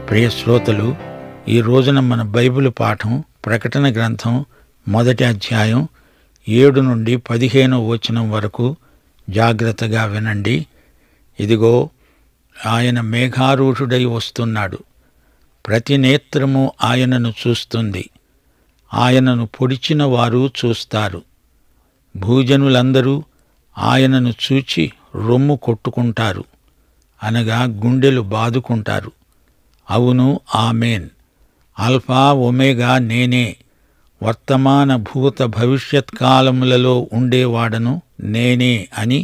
ప్రియ శ్రోతలు, ఈ రోజున మన బైబిల్ పాఠం ప్రకటన గ్రంథం 1వ అధ్యాయం 7 నుండి 15వ వచనం వరకు జాగ్రత్తగా వినండి. ఇదిగో, ఆయన మేఘారూఢుడై వస్తున్నాడు. ప్రతి నేత్రము ఆయనను చూస్తుంది. ఆయనను పొడిచిన వారు చూస్తారు. భూజనులందరూ ఆయనను చూచి రొమ్ము కొట్టుకుంటారు, అనగా గుండెలు బాదుకుంటారు. అవును, ఆమేన్. ఆల్ఫా ఒమేగా నేనే, వర్తమాన భూత భవిష్యత్ కాలములలో ఉండేవాడను నేనే అని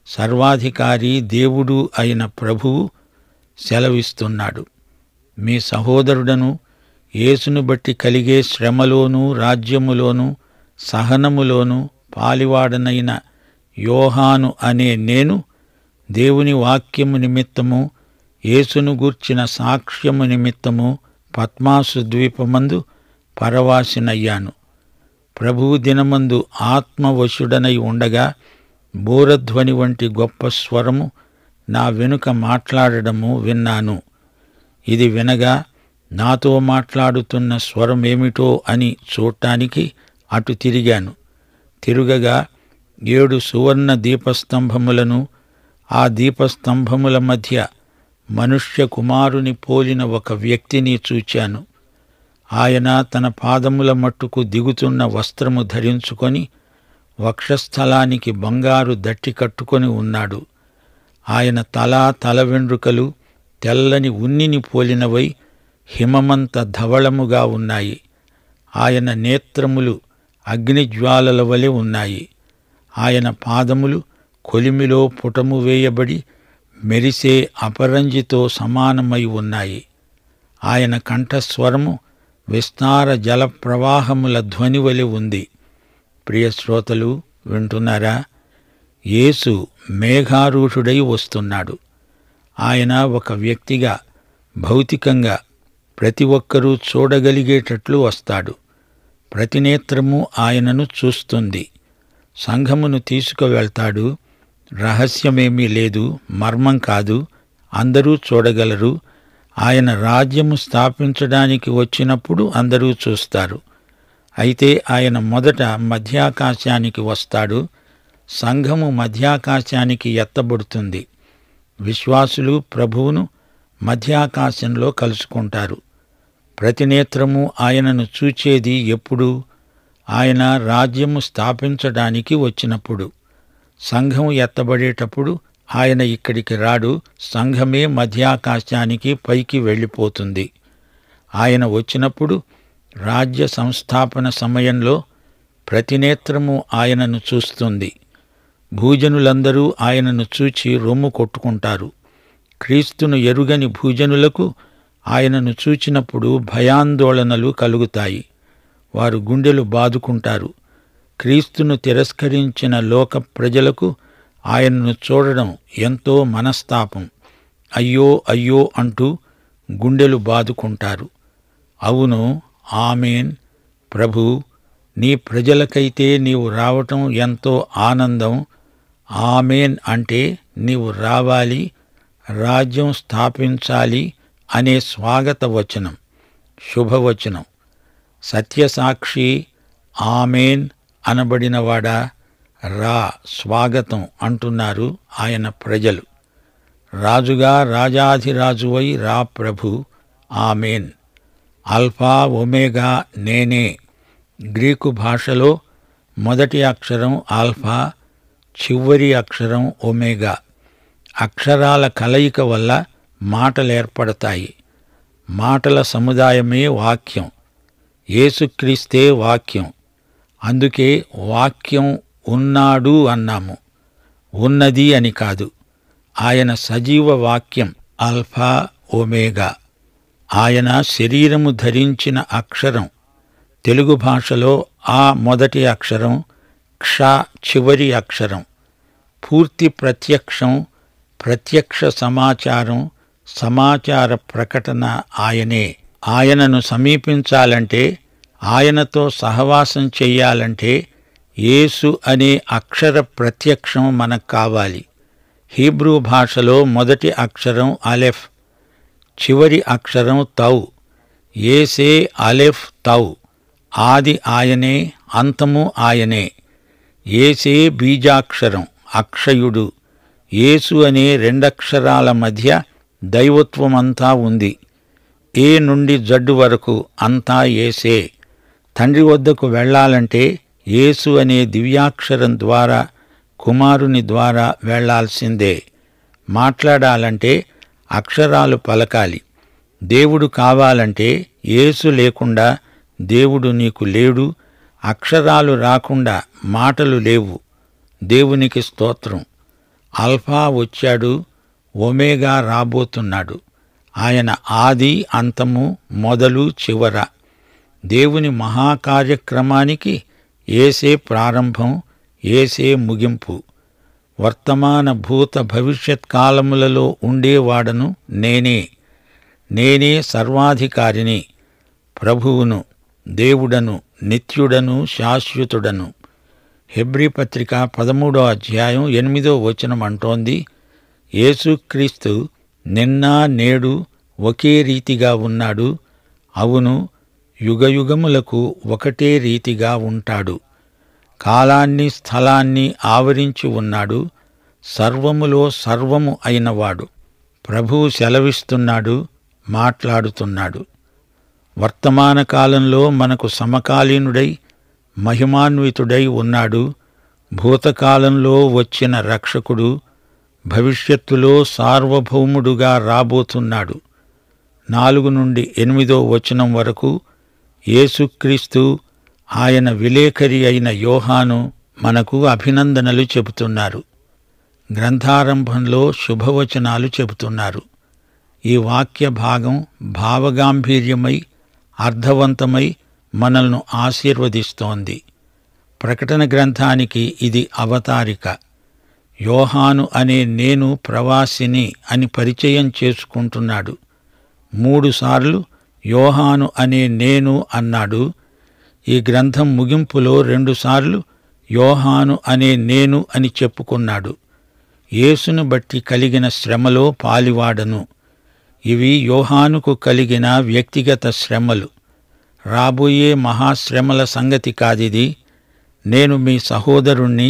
సర్వాధికారి దేవుడు అయిన ప్రభువు సెలవిస్తున్నాడు. మీ సహోదరుడను, యేసును బట్టి కలిగే శ్రమలోనూ రాజ్యములోనూ సహనములోనూ పాలివాడనైన యోహాను అనే నేను దేవుని వాక్యము నిమిత్తము, యేసును గూర్చిన సాక్ష్యము నిమిత్తము పద్మాసు ద్వీపమందు పరవాసినయ్యాను. ప్రభువు దినమందు ఆత్మవశుడనై ఉండగా బూరధ్వని వంటి గొప్ప స్వరము నా వెనుక మాట్లాడడము విన్నాను. ఇది వినగా నాతో మాట్లాడుతున్న స్వరమేమిటో అని చూడటానికి అటు తిరిగాను. తిరుగగా 7 సువర్ణ దీపస్తంభములను, ఆ దీపస్తంభముల మధ్య మనుష్య కుమారుని పోలిన ఒక వ్యక్తిని చూచాను. ఆయన తన పాదముల మట్టుకు దిగుతున్న వస్త్రము ధరించుకొని వక్షస్థలానికి బంగారు దట్టి కట్టుకొని ఉన్నాడు. ఆయన తల వెండ్రుకలు తెల్లని ఉన్నిని పోలినవై హిమమంత ధవళముగా ఉన్నాయి. ఆయన నేత్రములు అగ్నిజ్వాలల వలె ఉన్నాయి. ఆయన పాదములు కొలిమిలో పుటము వేయబడి మెరిసే అపరంజితో సమానమై ఉన్నాయి. ఆయన కంఠస్వరము విస్తార జల ప్రవాహముల ధ్వని వలె ఉంది. ప్రియ శ్రోతలు, వింటున్నారా? యేసు మేఘారూఢుడై వస్తున్నాడు. ఆయన ఒక వ్యక్తిగా, భౌతికంగా ప్రతి ఒక్కరూ చూడగలిగేటట్లు వస్తాడు. ప్రతి నేత్రము ఆయనను చూస్తుంది. సంఘమును తీసుకువెళ్తాడు. రహస్యమేమీ లేదు, మర్మం కాదు, అందరూ చూడగలరు. ఆయన రాజ్యము స్థాపించడానికి వచ్చినప్పుడు అందరూ చూస్తారు. అయితే ఆయన మొదట మధ్యాకాశానికి వస్తాడు. సంఘము మధ్యాకాశానికి ఎత్తబడుతుంది. విశ్వాసులు ప్రభువును మధ్యాకాశంలో కలుసుకుంటారు. ప్రతి నేత్రము ఆయనను చూచేది ఎప్పుడు? ఆయన రాజ్యము స్థాపించడానికి వచ్చినప్పుడు. సంఘం ఎత్తబడేటప్పుడు ఆయన ఇక్కడికి రాడు. సంఘమే మధ్యాకాశానికి పైకి వెళ్ళిపోతుంది. ఆయన వచ్చినప్పుడు రాజ్య సంస్థాపన సమయంలో ప్రతి నేత్రము ఆయనను చూస్తుంది. భూజనులందరూ ఆయనను చూచి రొమ్ము కొట్టుకుంటారు. క్రీస్తును ఎరుగని భూజనులకు ఆయనను చూచినప్పుడు భయాందోళనలు కలుగుతాయి. వారు గుండెలు బాదుకుంటారు. క్రీస్తును తిరస్కరించిన లోక ప్రజలకు ఆయనను చూడడం ఎంతో మనస్తాపం. అయ్యో అయ్యో అంటూ గుండెలు బాదుకుంటారు. అవును, ఆమేన్. ప్రభూ, నీ ప్రజలకైతే నీవు రావటం ఎంతో ఆనందం. ఆమేన్ అంటే నీవు రావాలి, రాజ్యం స్థాపించాలి అనే స్వాగత వచనం, శుభవచనం. సత్యసాక్షి, ఆమేన్ అనబడినవాడా, రా, స్వాగతం అంటున్నారు ఆయన ప్రజలు. రాజుగా రాజాధిరాజువై రా ప్రభు, ఆమేన్. ఆల్ఫా ఒమేగా నేనే. గ్రీకు భాషలో మొదటి అక్షరం ఆల్ఫా, చివరి అక్షరం ఒమేగా. అక్షరాల కలయిక వల్ల మాటలేర్పడతాయి. మాటల సముదాయమే వాక్యం. యేసుక్రీస్తే వాక్యం. అందుకే వాక్యం ఉన్నాడు అన్నాము, ఉన్నది అని కాదు. ఆయన సజీవ వాక్యం, ఆల్ఫా ఒమేగా. ఆయన శరీరము ధరించిన అక్షరం. తెలుగు భాషలో ఆ మొదటి అక్షరం, క్ష చివరి అక్షరం. పూర్తి ప్రత్యక్షం, ప్రత్యక్ష సమాచారం, సమాచార ప్రకటన ఆయనే. ఆయనను సమీపించాలంటే, ఆయనతో సహవాసం చెయ్యాలంటే యేసు అనే అక్షర ప్రత్యక్షం మనకు కావాలి. హీబ్రూ భాషలో మొదటి అక్షరం అలెఫ్. చివరి అక్షరం తౌ. యేసే అలెఫ్ తౌ. ఆది ఆయనే, అంతము ఆయనే. యేసే బీజాక్షరం, అక్షయుడు. యేసు అనే రెండక్షరాల మధ్య దైవత్వమంతా ఉంది. ఏ నుండి జడ్డు వరకు అంతా యేసే. తండ్రి వద్దకు వెళ్లాలంటే యేసు అనే దివ్యాక్షరం ద్వారా, కుమారుని ద్వారా వెళ్లాల్సిందే. మాట్లాడాలంటే అక్షరాలు పలకాలి. దేవుడు కావాలంటే యేసు లేకుండా దేవుడు నీకు లేడు. అక్షరాలు రాకుండా మాటలు లేవు. దేవునికి స్తోత్రం. ఆల్ఫా వచ్చాడు, ఒమేగా రాబోతున్నాడు. ఆయన ఆది, అంతము, మొదలు, చివర. దేవుని మహాకార్యక్రమానికి యేసే ప్రారంభం, యేసే ముగింపు. వర్తమాన భూత భవిష్యత్ కాలములలో ఉండేవాడను నేనే. నేనే సర్వాధికారిని, ప్రభువును, దేవుడను, నిత్యుడను, శాశ్వతుడను. హెబ్రీ పత్రిక 13వ అధ్యాయం 8వ వచనం అంటోంది, యేసుక్రీస్తు నిన్న నేడు ఒకే రీతిగా ఉన్నాడు. అవును, యుగయుగములకు ఒకటే రీతిగా ఉంటాడు. కాలాన్ని స్థలాన్ని ఆవరించి ఉన్నాడు. సర్వములో సర్వము అయినవాడు. ప్రభువు సెలవిస్తున్నాడు, మాట్లాడుతున్నాడు. వర్తమాన కాలంలో మనకు సమకాలీనుడై మహిమాన్వితుడై ఉన్నాడు. భూతకాలంలో వచ్చిన రక్షకుడు భవిష్యత్తులో సార్వభౌముడుగా రాబోతున్నాడు. 4 నుండి 8వ వచనం వరకు యేసుక్రీస్తు, ఆయన విలేకరి అయిన యోహాను మనకు అభినందనలు చెబుతున్నారు. గ్రంథారంభంలో శుభవచనాలు చెబుతున్నారు. ఈ వాక్య భాగం భావగాంభీర్యమై అర్థవంతమై మనల్ని ఆశీర్వదిస్తోంది. ప్రకటన గ్రంథానికి ఇది అవతారిక. యోహాను అనే నేను ప్రవాసిని అని పరిచయం చేసుకుంటున్నాడు. 3 సార్లు యోహాను అనే నేను అన్నాడు. ఈ గ్రంథం ముగింపులో 2 సార్లు యోహాను అనే నేను అని చెప్పుకున్నాడు. యేసును బట్టి కలిగిన శ్రమలో పాలివాడను. ఇవి యోహానుకు కలిగిన వ్యక్తిగత శ్రమలు. రాబోయే మహాశ్రమల సంగతి కాదిది. నేను మీ సహోదరుణ్ణి.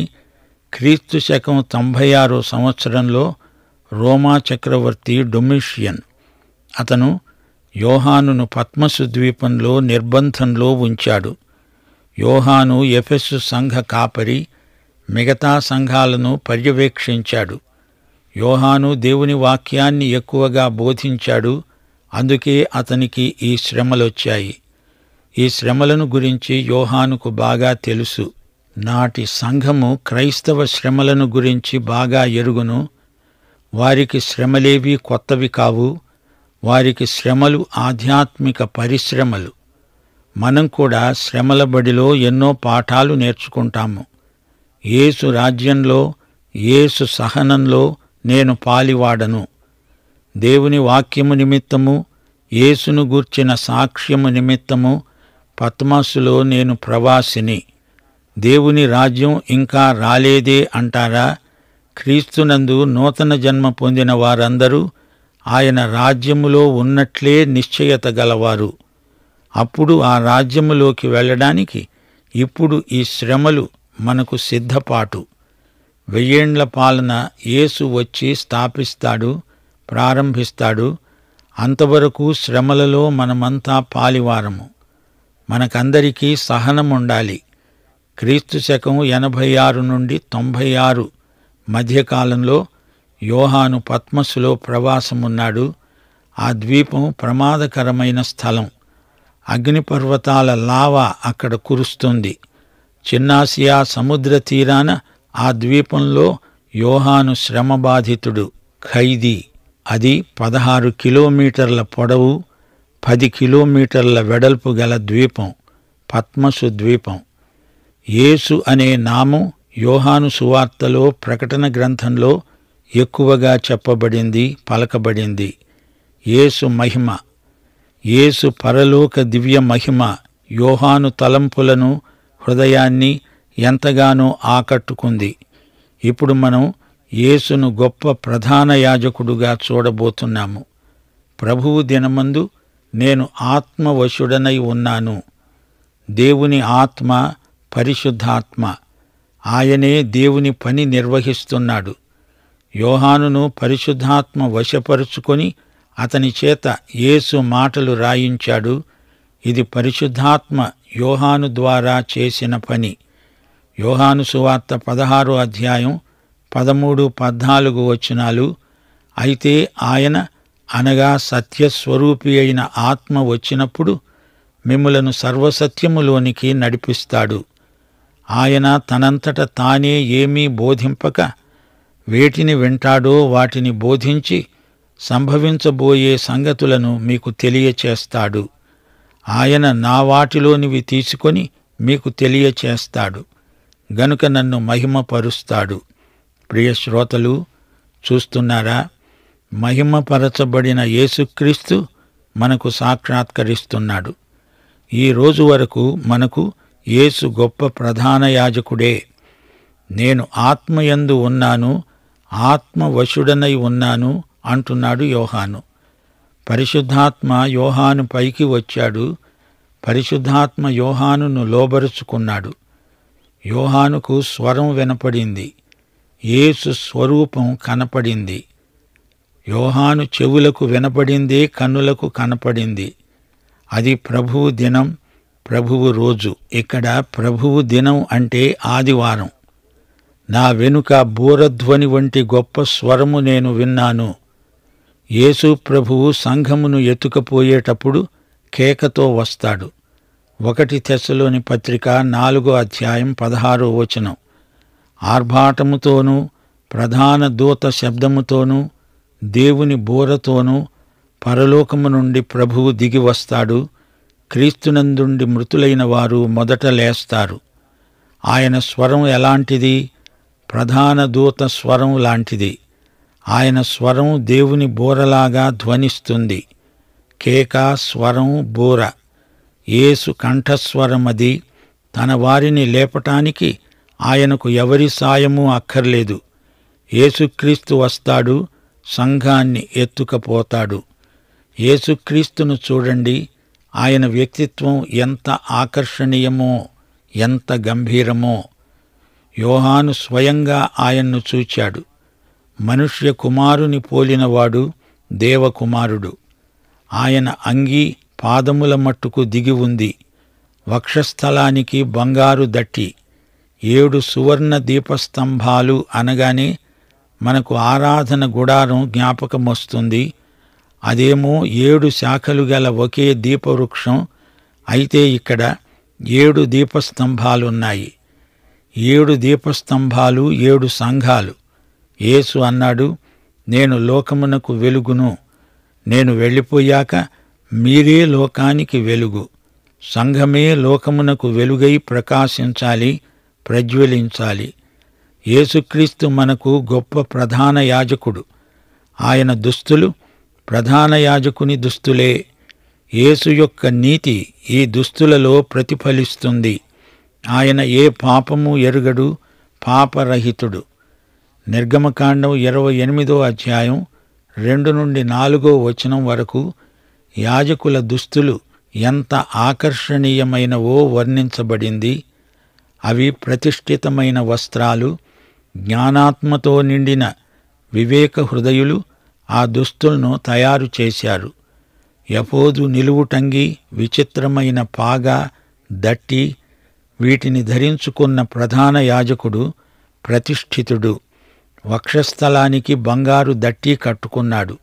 క్రీస్తు శకం 96 సంవత్సరంలో రోమా చక్రవర్తి డొమిషియన్, అతను యోహానును పత్మసు ద్వీపంలో నిర్బంధంలో ఉంచాడు. యోహాను ఎఫెసు సంఘ కాపరి, మిగతా సంఘాలను పర్యవేక్షించాడు. యోహాను దేవుని వాక్యాన్ని ఎక్కువగా బోధించాడు. అందుకే అతనికి ఈ శ్రమలొచ్చాయి. ఈ శ్రమలను గురించి యోహానుకు బాగా తెలుసు. నాటి సంఘము క్రైస్తవ శ్రమలను గురించి బాగా ఎరుగును. వారికి శ్రమలేవీ కొత్తవి కావు. వారికి శ్రమలు ఆధ్యాత్మిక పరిశ్రమలు. మనం కూడా శ్రమల బడిలో ఎన్నో పాఠాలు నేర్చుకుంటాము. యేసు రాజ్యంలో, యేసు సహనంలో నేను పాలివాడను. దేవుని వాక్యము నిమిత్తము, యేసును గూర్చిన సాక్ష్యము నిమిత్తము పత్మసులో నేను ప్రవాసిని. దేవుని రాజ్యం ఇంకా రాలేదే అంటారా? క్రీస్తునందు నూతన జన్మ పొందిన వారందరూ ఆయన రాజ్యములో ఉన్నట్లే నిశ్చయత గలవారు. అప్పుడు ఆ రాజ్యములోకి వెళ్ళడానికి ఇప్పుడు ఈ శ్రమలు మనకు సిద్ధపాటు. 1000 ఏండ్ల పాలన యేసు వచ్చి స్థాపిస్తాడు, ప్రారంభిస్తాడు. అంతవరకు శ్రమలలో మనమంతా పాలివారము. మనకందరికీ సహనముండాలి. క్రీస్తు శకం 86 నుండి 96 మధ్యకాలంలో యోహాను పత్మసులో ప్రవాసమున్నాడు. ఆ ద్వీపం ప్రమాదకరమైన స్థలం. అగ్నిపర్వతాల లావా అక్కడ కురుస్తుంది. చిన్నాసియా సముద్ర తీరాన ఆ ద్వీపంలో యోహాను శ్రమబాధితుడు, ఖైదీ. అది 16 కిలోమీటర్ల పొడవు, 10 కిలోమీటర్ల వెడల్పు గల ద్వీపం, పత్మసు ద్వీపం. యేసు అనే నామం యోహాను సువార్తలో, ప్రకటన గ్రంథంలో ఎక్కువగా చెప్పబడింది, పలకబడింది. యేసు మహిమ, యేసు పరలోక దివ్య మహిమ యోహాను తలంపులను, హృదయాన్ని ఎంతగానో ఆకట్టుకుంది. ఇప్పుడు మనం యేసును గొప్ప ప్రధాన యాజకుడుగా చూడబోతున్నాము. ప్రభువు దినమందు నేను ఆత్మవశుడనై ఉన్నాను. దేవుని ఆత్మ, పరిశుద్ధాత్మ, ఆయనే దేవుని పని నిర్వహిస్తున్నాడు. యోహానును పరిశుద్ధాత్మ వశపరుచుకొని అతని చేత యేసు మాటలు రాయించాడు. ఇది పరిశుద్ధాత్మ యోహాను ద్వారా చేసిన పని. యోహాను సువార్త 16వ అధ్యాయం 13, 14 వచనాలు. అయితే ఆయన అనగా సత్యస్వరూపి అయిన ఆత్మ వచ్చినప్పుడు మిమ్ములను సర్వసత్యములోనికి నడిపిస్తాడు. ఆయన తనంతట తానే ఏమీ బోధింపక వేటిని వింటాడో వాటిని బోధించి సంభవించబోయే సంగతులను మీకు తెలియచేస్తాడు. ఆయన నా వాటిలోనివి తీసుకొని మీకు తెలియచేస్తాడు గనుక నన్ను మహిమపరుస్తాడు. ప్రియ శ్రోతలు, చూస్తున్నారా? మహిమపరచబడిన యేసుక్రీస్తు మనకు సాక్షాత్కరిస్తున్నాడు. ఈ రోజు వరకు మనకు యేసు గొప్ప ప్రధాన యాజకుడే. నేను ఆత్మయందు ఉన్నాను, ఆత్మవశుడనై ఉన్నాను అంటున్నాడు యోహాను. పరిశుద్ధాత్మ యోహాను పైకి వచ్చాడు. పరిశుద్ధాత్మ యోహానును లోబరుచుకున్నాడు. యోహానుకు స్వరం వినపడింది. యేసు స్వరూపం కనపడింది. యోహాను చెవులకు వినపడిందే కన్నులకు కనపడింది. అది ప్రభువు దినం, ప్రభువు రోజు. ఇక్కడ ప్రభువు దినం అంటే ఆదివారం. నా వెనుక బూరధ్వని వంటి గొప్ప స్వరము నేను విన్నాను. యేసు ప్రభువు సంఘమును ఎత్తుకుపోయేటప్పుడు కేకతో వస్తాడు. 1 తెస్సలోని పత్రిక 4వ అధ్యాయం 16వ వచనం. ఆర్భాటముతోనూ ప్రధాన దూత శబ్దముతోనూ దేవుని బూరతోనూ పరలోకము నుండి ప్రభువు దిగి వస్తాడు. క్రీస్తునందుండి మృతులైన వారు మొదట లేస్తారు. ఆయన స్వరం ఎలాంటిది? ప్రధాన దూత స్వరం లాంటిది. ఆయన స్వరం దేవుని బూరలాగా ధ్వనిస్తుంది. కేక, స్వరం, బూర. యేసు కంఠస్వరమది. తన వారిని లేపటానికి ఆయనకు ఎవరి సాయమూ అక్కర్లేదు. యేసుక్రీస్తు వస్తాడు, సంఘాన్ని ఎత్తుకపోతాడు. యేసుక్రీస్తును చూడండి. ఆయన వ్యక్తిత్వం ఎంత ఆకర్షణీయమో, ఎంత గంభీరమో. యోహాను స్వయంగా ఆయన్ను చూచాడు. మనుష్య కుమారుని పోలినవాడు, దేవకుమారుడు. ఆయన అంగీ పాదముల మట్టుకు దిగి ఉంది. వక్షస్థలానికి బంగారు దట్టి. 7 సువర్ణ దీపస్తంభాలు అనగానే మనకు ఆరాధన గుడారం జ్ఞాపకమొస్తుంది. అదేమో 7 శాఖలు గల ఒకే దీపవృక్షం. అయితే ఇక్కడ 7 దీపస్తంభాలున్నాయి. 7 దీపస్తంభాలు 7 సంఘాలు. యేసు అన్నాడు, నేను లోకమునకు వెలుగును. నేను వెళ్ళిపోయాక మీరే లోకానికి వెలుగు. సంఘమే లోకమునకు వెలుగై ప్రకాశించాలి, ప్రజ్వలించాలి. యేసుక్రీస్తు మనకు గొప్ప ప్రధాన యాజకుడు. ఆయన దుస్తులు ప్రధాన యాజకుని దుస్తులే. యేసు యొక్క నీతి ఈ దుస్తులలో ప్రతిఫలిస్తుంది. ఆయన ఏ పాపము ఎరుగడు, పాపరహితుడు. నిర్గమకాండం 28వ అధ్యాయం 2 నుండి 4వ వచనం వరకు యాజకుల దుస్తులు ఎంత ఆకర్షణీయమైనవో వర్ణించబడింది. అవి ప్రతిష్ఠితమైన వస్త్రాలు. జ్ఞానాత్మతో నిండిన వివేక హృదయులు ఆ దుస్తులను తయారు చేశారు. యఫోదు నిలువుటంగి, విచిత్రమైన పాగా, దట్టి, వీటిని ధరించుకున్న ప్రధాన యాజకుడు ప్రతిష్ఠితుడు. వక్షస్థలానికి బంగారు దట్టి కట్టుకున్నాడు,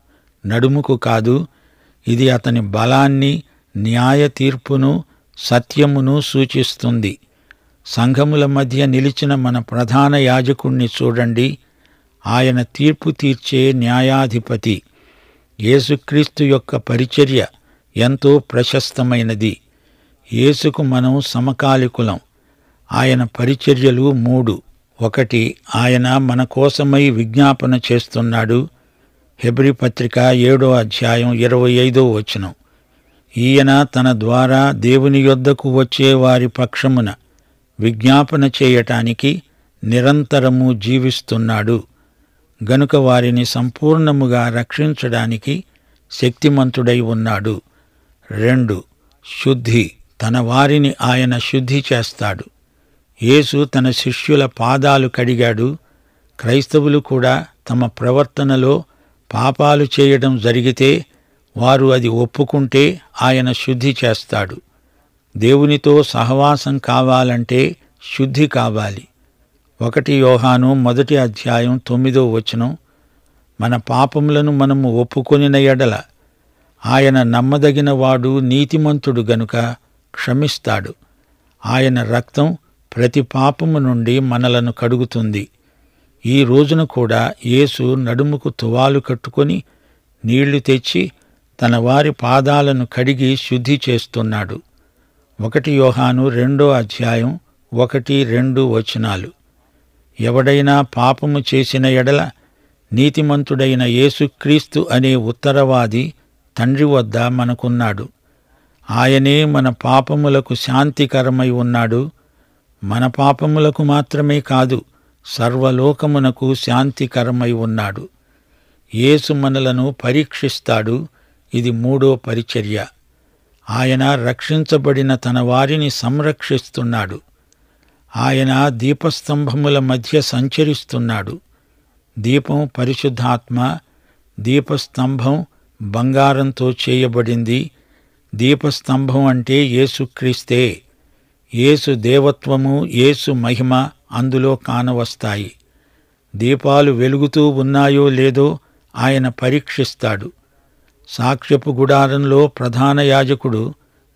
నడుముకు కాదు. ఇది అతని బలాన్ని, న్యాయ తీర్పును, సత్యమును సూచిస్తుంది. సంఘముల మధ్య నిలిచిన మన ప్రధాన యాజకుణ్ణి చూడండి. ఆయన తీర్పు తీర్చే న్యాయాధిపతి. యేసుక్రీస్తు యొక్క పరిచర్య ఎంతో ప్రశస్తమైనది. యేసుకు మనం సమకాలికులం. ఆయన పరిచర్యలు 3. 1, ఆయన మన కోసమై విజ్ఞాపన చేస్తున్నాడు. హెబ్రీ పత్రిక 7వ అధ్యాయం 25వ వచనం. ఈయన తన ద్వారా దేవుని యొద్దకు వచ్చే వారి పక్షమున విజ్ఞాపన చేయటానికి నిరంతరము జీవిస్తున్నాడు. గనుక వారిని సంపూర్ణముగా రక్షించడానికి శక్తిమంతుడై ఉన్నాడు. 2. శుద్ధి. తన వారిని ఆయన శుద్ధి చేస్తాడు. యేసు తన శిష్యుల పాదాలు కడిగాడు. క్రైస్తవులు కూడా తమ ప్రవర్తనలో పాపాలు చేయడం జరిగితే వారు అది ఒప్పుకుంటే ఆయన శుద్ధి చేస్తాడు. దేవునితో సహవాసం కావాలంటే శుద్ధి కావాలి. 1 యోహాను 1:9 మన పాపములను మనము ఒప్పుకొనిన ఎడల ఆయన నమ్మదగినవాడు, నీతిమంతుడు గనుక క్షమిస్తాడు. ఆయన రక్తం ప్రతి పాపము నుండి మనలను కడుగుతుంది. ఈ రోజున కూడా యేసు నడుముకు తువాలు కట్టుకొని నీళ్లు తెచ్చి తన వారి పాదాలను కడిగి శుద్ధి చేస్తున్నాడు. 1 యోహాను 2:1-2 ఎవడైనా పాపము చేసిన ఎడల నీతిమంతుడైన యేసుక్రీస్తు అనే ఉత్తరవాది తండ్రి వద్ద మనకున్నాడు. ఆయనే మన పాపములకు శాంతికరమై ఉన్నాడు. మన పాపములకు మాత్రమే కాదు, సర్వలోకమునకు శాంతికరమై ఉన్నాడు. యేసు మనలను పరీక్షిస్తాడు. ఇది 3వ పరిచర్య. ఆయన రక్షించబడిన తన వారిని సంరక్షిస్తున్నాడు. ఆయన దీపస్తంభముల మధ్య సంచరిస్తున్నాడు. దీపం పరిశుద్ధాత్మ, దీపస్తంభం బంగారంతో చేయబడింది. దీపస్తంభం అంటే యేసుక్రీస్తే. యేసు దేవత్వము, యేసు మహిమ అందులో కానవస్తాయి. దీపాలు వెలుగుతూ ఉన్నాయో లేదో ఆయన పరీక్షిస్తాడు. సాక్ష్యపు గుడారంలో ప్రధాన యాజకుడు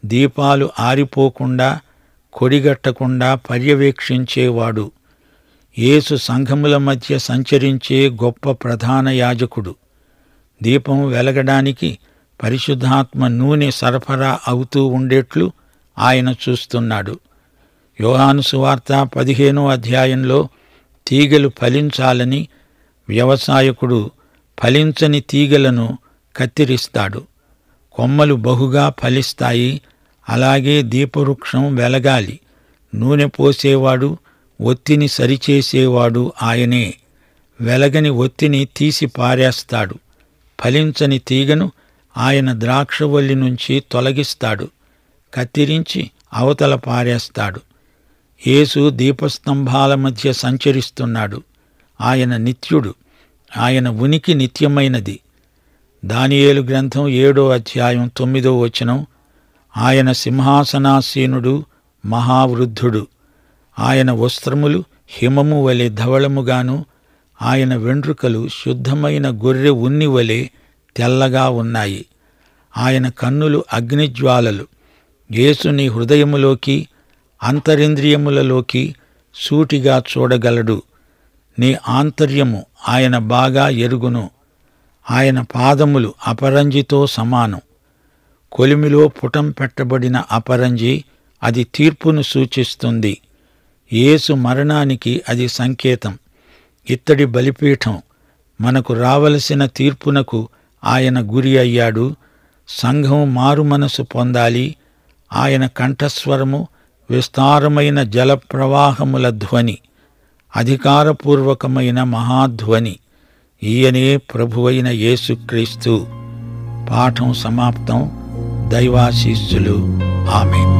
దీపాలు ఆరిపోకుండా, కొడిగట్టకుండా పర్యవేక్షించేవాడు. యేసు సంఘముల మధ్య సంచరించే గొప్ప ప్రధాన యాజకుడు. దీపం వెలగడానికి పరిశుద్ధాత్మ నూనె సరఫరా అవుతూ ఉండేట్లు ఆయన చూస్తున్నాడు. యోహాను సువార్త 15వ తీగలు ఫలించాలని వ్యవసాయకుడు ఫలించని తీగలను కత్తిరిస్తాడు. కొమ్మలు బహుగా ఫలిస్తాయి. అలాగే దీపవృక్షం వెలగాలి. నూనె పోసేవాడు, ఒత్తిని సరిచేసేవాడు ఆయనే. వెలగని ఒత్తిని తీసి పారేస్తాడు. ఫలించని తీగను ఆయన ద్రాక్షవల్లి నుంచి తొలగిస్తాడు, కత్తిరించి అవతల పారేస్తాడు. యేసు దీపస్తంభాల మధ్య సంచరిస్తున్నాడు. ఆయన నిత్యుడు. ఆయన ఉనికి నిత్యమైనది. దానియేలు గ్రంథం 7:9 ఆయన సింహాసనాసీనుడు, మహావృద్ధుడు. ఆయన వస్త్రములు హిమము వలె ధవళముగాను, ఆయన వెంట్రుకలు శుద్ధమైన గొర్రె ఉన్ని వలె తెల్లగా ఉన్నాయి. ఆయన కన్నులు అగ్నిజ్వాలలు. యేసు నీ హృదయములోకి, అంతరింద్రియములలోకి సూటిగా చూడగలడు. నీ ఆంతర్యము ఆయన బాగా ఎరుగును. ఆయన పాదములు అపరంజితో సమానం. కొలిమిలో పుటం పెట్టబడిన అపరంజి, అది తీర్పును సూచిస్తుంది. యేసు మరణానికి అది సంకేతం. ఇత్తడి బలిపీఠం. మనకు రావలసిన తీర్పునకు ఆయన గురి అయ్యాడు. సంఘం మారుమనసు పొందాలి. ఆయన కంఠస్వరము విస్తారమైన జలప్రవాహముల ధ్వని, అధికారపూర్వకమైన మహాధ్వని. ఈయనే ప్రభువైన యేసుక్రీస్తు. పాఠం సమాప్తం. దైవాశీస్సులు. ఆమేన్.